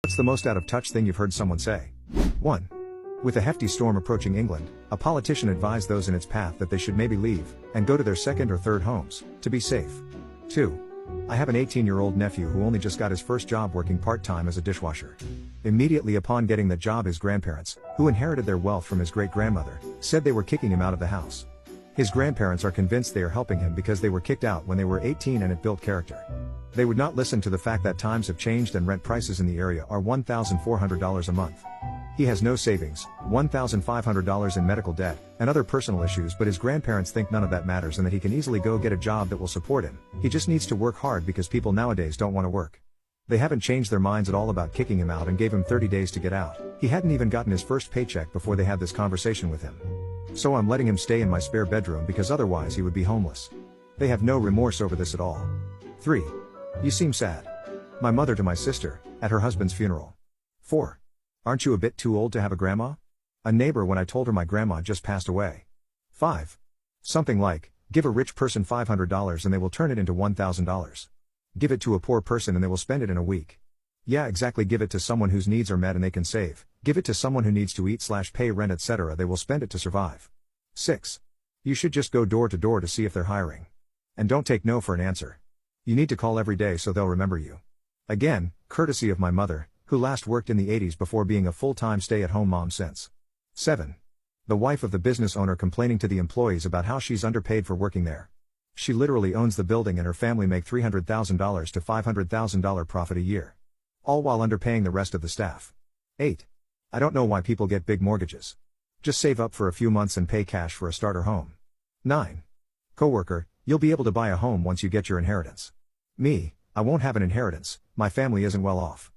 What's the most out of touch thing you've heard someone say? 1. With a hefty storm approaching England, a politician advised those in its path that they should maybe leave, and go to their second or third homes, to be safe. 2. I have an 18-year-old nephew who only just got his first job working part-time as a dishwasher. Immediately upon getting the job, his grandparents, who inherited their wealth from his great-grandmother, said they were kicking him out of the house. His grandparents are convinced they are helping him because they were kicked out when they were 18 and it built character. They would not listen to the fact that times have changed and rent prices in the area are $1,400 a month. He has no savings, $1,500 in medical debt, and other personal issues, but his grandparents think none of that matters and that he can easily go get a job that will support him. He just needs to work hard because people nowadays don't want to work. They haven't changed their minds at all about kicking him out and gave him 30 days to get out. He hadn't even gotten his first paycheck before they had this conversation with him. So I'm letting him stay in my spare bedroom because otherwise he would be homeless. They have no remorse over this at all. 3. You seem sad. My mother to my sister, at her husband's funeral. 4. Aren't you a bit too old to have a grandma? A neighbor when I told her my grandma just passed away. 5. Something like, give a rich person $500 and they will turn it into $1,000. Give it to a poor person and they will spend it in a week. Yeah, exactly. Give it to someone whose needs are met and they can save. Give it to someone who needs to eat/pay rent, etc. They will spend it to survive. 6. You should just go door to door to see if they're hiring. And don't take no for an answer. You need to call every day so they'll remember you. Again, courtesy of my mother, who last worked in the 80s before being a full-time stay-at-home mom since. 7. The wife of the business owner complaining to the employees about how she's underpaid for working there. She literally owns the building and her family make $300,000 to $500,000 profit a year. All while underpaying the rest of the staff. 8. I don't know why people get big mortgages. Just save up for a few months and pay cash for a starter home. 9. Coworker, you'll be able to buy a home once you get your inheritance. Me, I won't have an inheritance, my family isn't well off.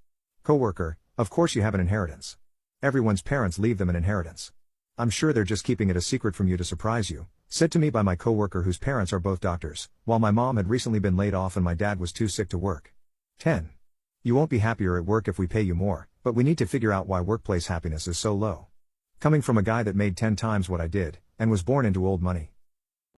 Coworker, of course you have an inheritance. Everyone's parents leave them an inheritance. I'm sure they're just keeping it a secret from you to surprise you, said to me by my coworker whose parents are both doctors, while my mom had recently been laid off and my dad was too sick to work. 10. You won't be happier at work if we pay you more, but we need to figure out why workplace happiness is so low. Coming from a guy that made 10 times what I did, and was born into old money.